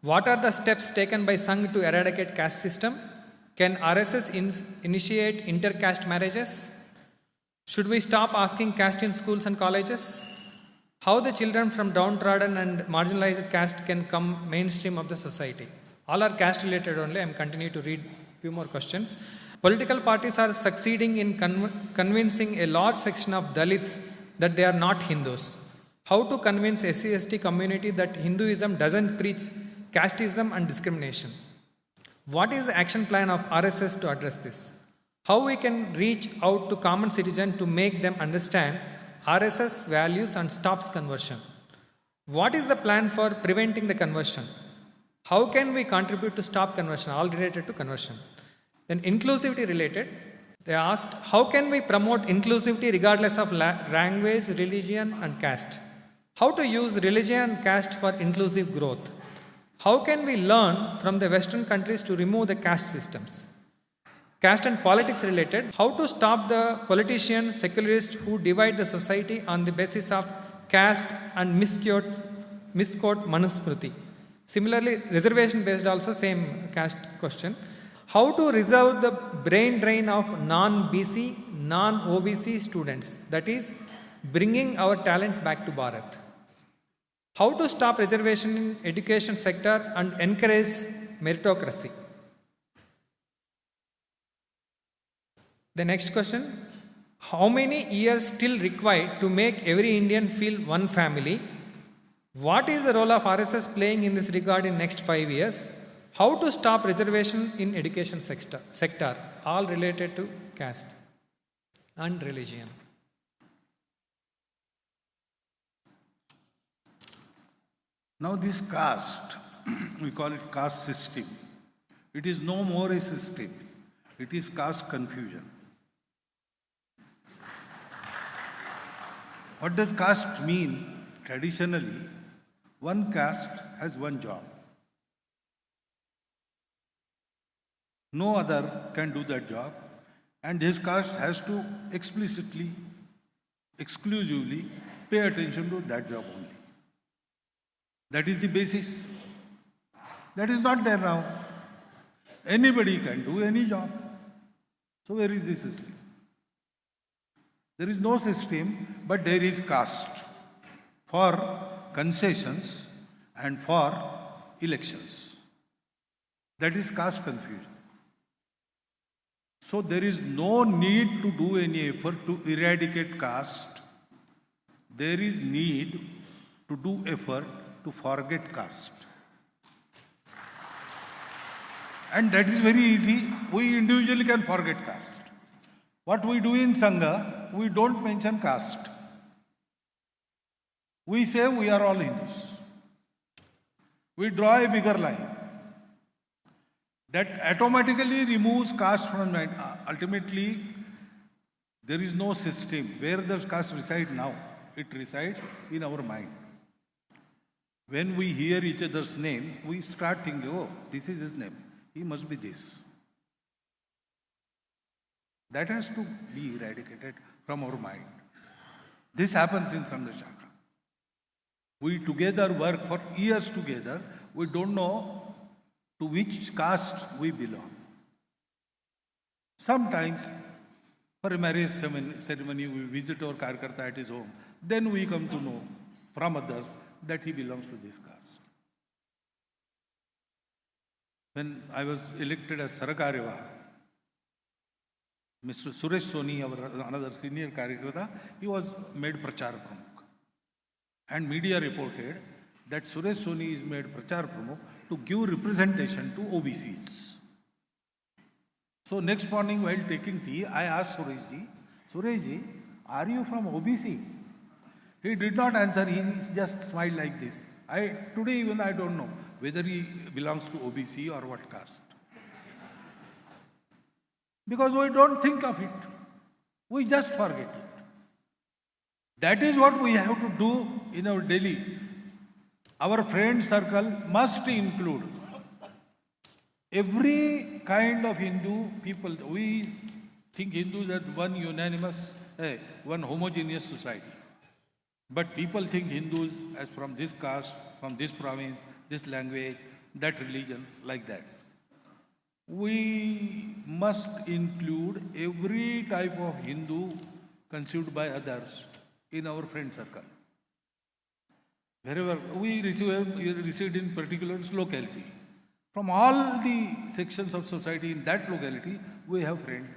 What are the steps taken by Sangh to eradicate caste system? Can RSS initiate inter-caste marriages? Should we stop asking caste in schools and colleges? How the children from downtrodden and marginalized caste can come mainstream of the society? All are caste related only. I am continuing to read few more questions. Political parties are succeeding in convincing a large section of Dalits that they are not Hindus. How to convince SC/ST community that Hinduism doesn't preach casteism and discrimination? What is the action plan of RSS to address this? How we can reach out to common citizen to make them understand RSS values and stops conversion? What is the plan for preventing the conversion? How can we contribute to stop conversion? All related to conversion. Then inclusivity related, they asked, how can we promote inclusivity regardless of language, religion and caste? How to use religion and caste for inclusive growth? How can we learn from the Western countries to remove the caste systems? Caste and politics related, how to stop the politicians, secularists who divide the society on the basis of caste and misquote Manusmriti. Similarly, reservation based also same caste question. How to resolve the brain drain of non-BC, non-OBC students, that is bringing our talents back to Bharat. How to stop reservation in education sector and encourage meritocracy. The next question, how many years still required to make every Indian feel one family? What is the role of RSS playing in this regard in next 5 years? How to stop reservation in education sector, all related to caste and religion. Now this caste, we call it caste system. It is no more a system. It is caste confusion. What does caste mean? Traditionally, one caste has one job. No other can do that job, and his caste has to explicitly, exclusively pay attention to that job only. That is the basis. That is not there now. Anybody can do any job. So where is the system? There is no system, but there is caste for concessions and for elections. That is caste confusion. So there is no need to do any effort to eradicate caste. There is need to do effort to forget caste. And that is very easy. We individually can forget caste. What we do in Sangha, we don't mention caste. We say we are all Hindus. We draw a bigger line. That automatically removes caste from mind. Ultimately, there is no system. Where does caste reside now? It resides in our mind. When we hear each other's name, we start thinking, oh, this is his name. He must be this. That has to be eradicated from our mind. This happens in Sangha Shaka. We together work for years together. We don't know to which caste we belong. Sometimes, for a marriage ceremony, we visit our Karkarta at his home. Then we come to know from others that he belongs to this caste. When I was elected as Sarakareva, Mr. Suresh Soni, another senior Karyakarta, he was made Prachar Pramukh. And media reported that Suresh Soni is made Prachar Pramukh to give representation to OBCs. So next morning while taking tea, I asked Sureshji, are you from OBC? He did not answer, he just smiled like this. Today even I don't know whether he belongs to OBC or what caste. Because we don't think of it. We just forget it. That is what we have to do in our daily. Our friend circle must include every kind of Hindu people. We think Hindus are one unanimous, one homogeneous society. But people think Hindus as from this caste, from this province, this language, that religion like that. We must include every type of Hindu conceived by others in our friend circle. Wherever we reside in particular locality, from all the sections of society in that locality, we have friends.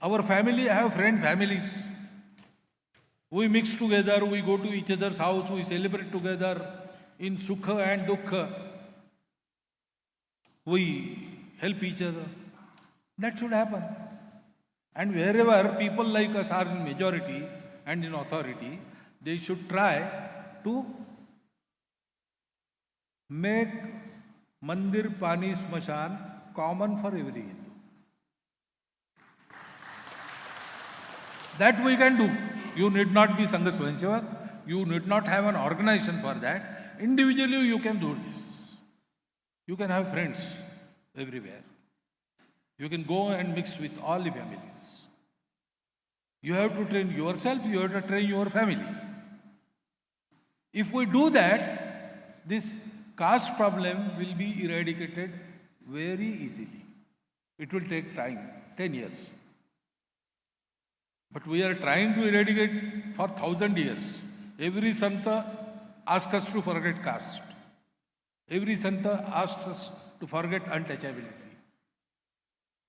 Our family have families. We mix together, we go to each other's house, we celebrate together in Sukha and Dukha. We help each other. That should happen. And wherever people like us are in majority and in authority, they should try to make Mandir, Pani, Smashan common for every Hindu. That we can do. You need not be Sangha Swayamsevak. You need not have an organization for that. Individually you can do this. You can have friends everywhere. You can go and mix with all the families. You have to train yourself, you have to train your family. If we do that, this caste problem will be eradicated very easily. It will take time, 10 years. But we are trying to eradicate for 1,000 years. Every Santa asks us to forget caste. Every Santa asks us to forget untouchability.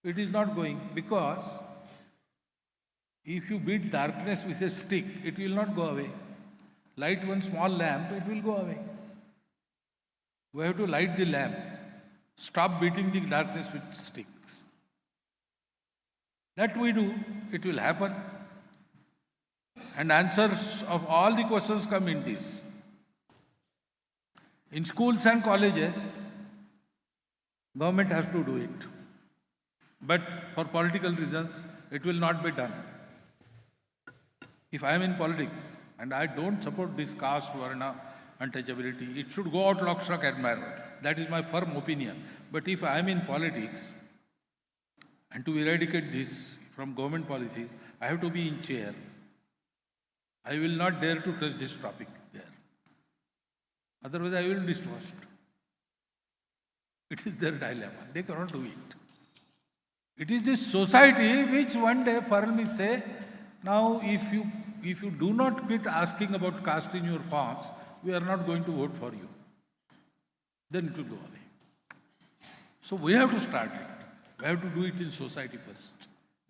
It is not going, because if you beat darkness with a stick, it will not go away. Light one small lamp, it will go away. We have to light the lamp. Stop beating the darkness with sticks. That we do, it will happen. And answers of all the questions come in this. In schools and colleges, government has to do it. But for political reasons, it will not be done. If I am in politics and I don't support this caste, varna, untouchability, it should go out lock, stock, and barrel. That is my firm opinion. But if I am in politics and to eradicate this from government policies, I have to be in chair. I will not dare to touch this topic there. Otherwise, I will be distrust. It is their dilemma. They cannot do it. It is this society which one day firmly say, now if you do not quit asking about caste in your forms, we are not going to vote for you. Then it will go away. So we have to start it. We have to do it in society first.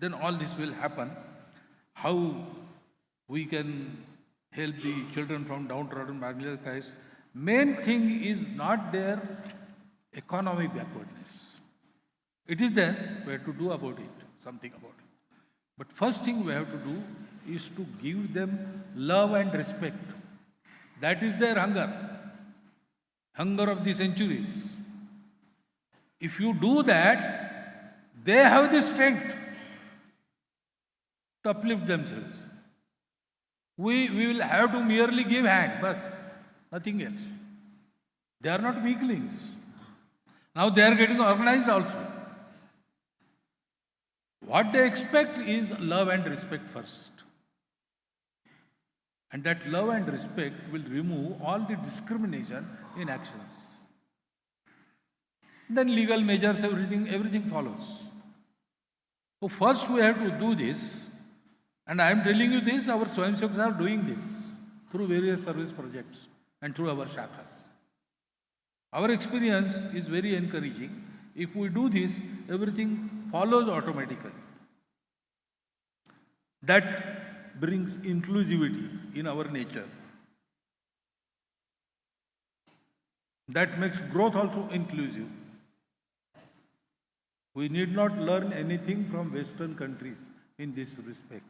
Then all this will happen. How we can help the children from downtrodden marginalized castes. Main thing is not their economic backwardness. It is there. We have to do about it, something about it. But first thing we have to do is to give them love and respect. That is their hunger of the centuries. If you do that, they have the strength to uplift themselves. We will have to merely give hand, but nothing else. They are not weaklings. Now they are getting organized also. What they expect is love and respect first. And that love and respect will remove all the discrimination in actions. Then legal measures, everything follows. So first we have to do this. And I am telling you this, our Swayamsevaks are doing this through various service projects and through our shakhas. Our experience is very encouraging. If we do this, everything follows automatically. That brings inclusivity in our nature. That makes growth also inclusive. We need not learn anything from Western countries in this respect.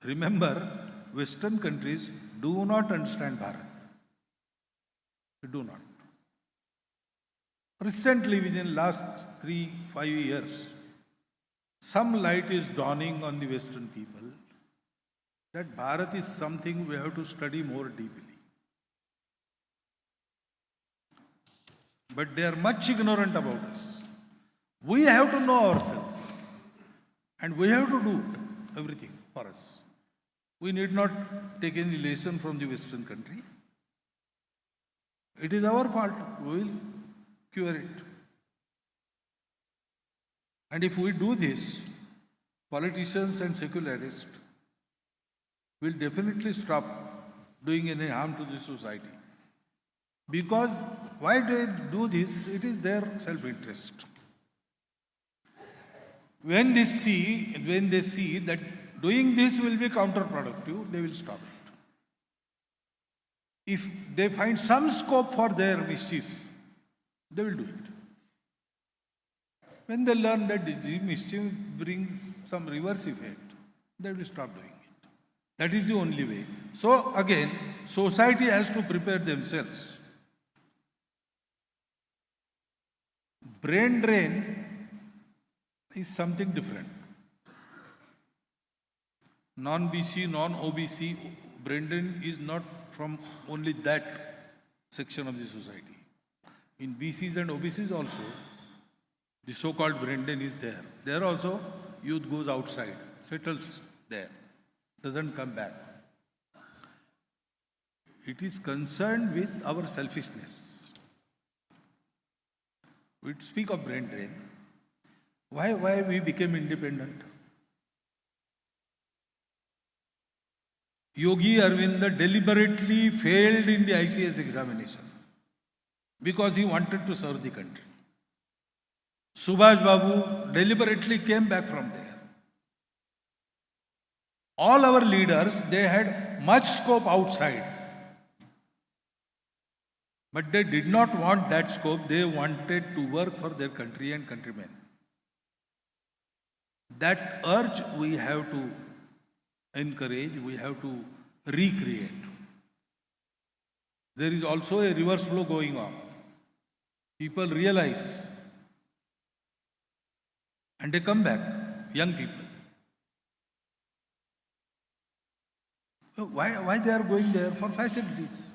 Remember, Western countries do not understand Bharat. They do not. Recently, within last 3-5 years, some light is dawning on the Western people that Bharat is something we have to study more deeply. But they are much ignorant about us. We have to know ourselves. And we have to do everything for us. We need not take any lesson from the Western country. It is our fault. We will cure it. And if we do this, politicians and secularists will definitely stop doing any harm to the society. Because why do they do this? It is their self-interest. When they see that doing this will be counterproductive, they will stop it. If they find some scope for their mischiefs, they will do it. When they learn that the mischief brings some reverse effect, they will stop doing it. That is the only way. So again, society has to prepare themselves. Brain drain is something different. Non-BC, non-OBC, brain drain is not from only that section of the society. In BCs and OBCs also, the so-called brain drain is there. There also, youth goes outside, settles there, doesn't come back. It is concerned with our selfishness. We speak of brain drain. Why we became independent? Yogi Arvinda deliberately failed in the ICS examination because he wanted to serve the country. Subhash Babu deliberately came back from there. All our leaders, they had much scope outside. But they did not want that scope. They wanted to work for their country and countrymen. That urge we have to encourage, we have to recreate. There is also a reverse flow going on. People realize and they come back, young people. Why they are going there? For facilities.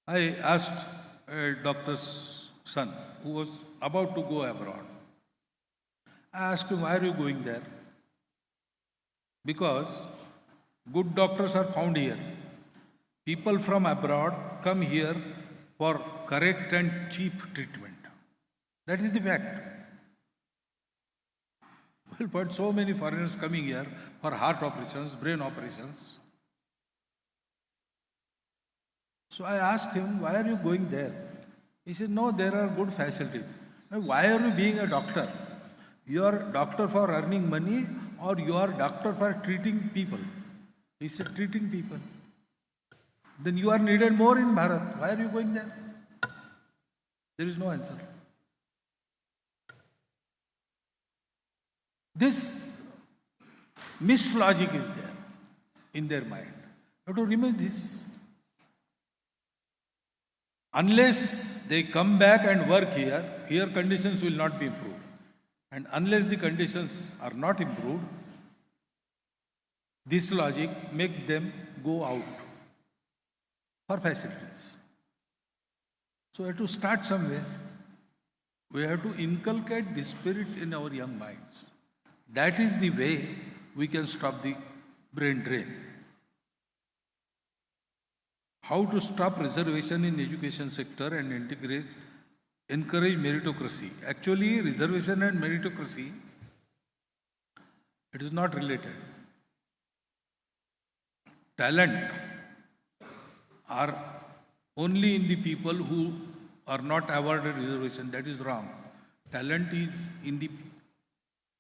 I asked a doctor's son who was about to go abroad. I asked him, why are you going there? Because good doctors are found here. People from abroad come here for correct and cheap treatment. That is the fact. We'll find so many foreigners coming here for heart operations, brain operations. So I asked him, why are you going there? He said, no, there are good facilities. Why are you being a doctor? You are a doctor for earning money or you are a doctor for treating people? He said, treating people. Then you are needed more in Bharat. Why are you going there? There is no answer. This mislogic is there in their mind. You have to remove this. Unless they come back and work here, here conditions will not be improved. And unless the conditions are not improved, this logic makes them go out for facilities. So we have to start somewhere. We have to inculcate this spirit in our young minds. That is the way we can stop the brain drain. How to stop reservation in education sector and encourage meritocracy. Actually, reservation and meritocracy, it is not related. Talent are only in the people who are not awarded reservation. That is wrong. Talent is in the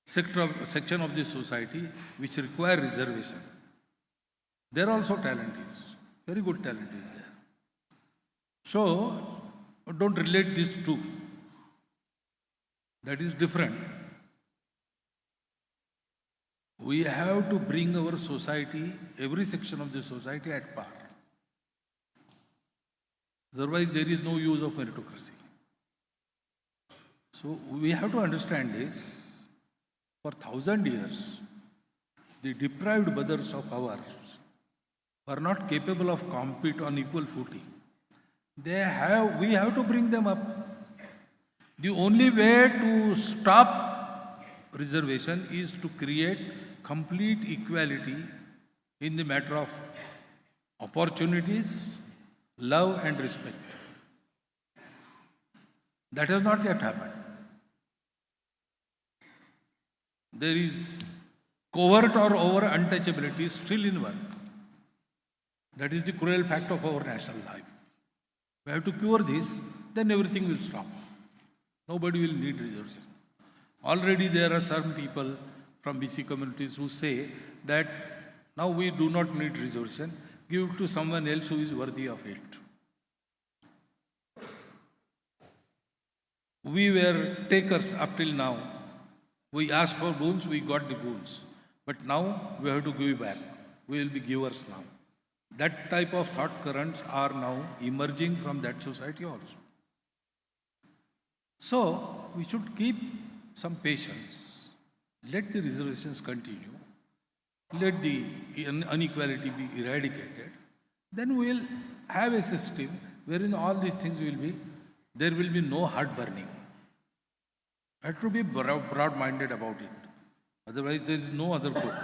section of the society which require reservation. There also talent is. Very good talent is there. So, don't relate these two. That is different. We have to bring our society, every section of the society at par. Otherwise, there is no use of meritocracy. So, we have to understand this. For 1,000 years, the deprived brothers of ours were not capable of compete on equal footing. We have to bring them up. The only way to stop reservation is to create complete equality in the matter of opportunities, love and respect. That has not yet happened. There is covert or over untouchability still in work. That is the cruel fact of our national life. We have to cure this, then everything will stop. Nobody will need resources. Already there are some people from BC communities who say that now we do not need reservation, give it to someone else who is worthy of it. We were takers up till now. We asked for boons, we got the boons. But now we have to give back. We will be givers now. That type of thought currents are now emerging from that society also. So we should keep some patience. Let the reservations continue. Let the inequality be eradicated. Then we will have a system wherein all these things will be, there will be no heart burning. I have to be broad-minded about it. Otherwise, there is no other good.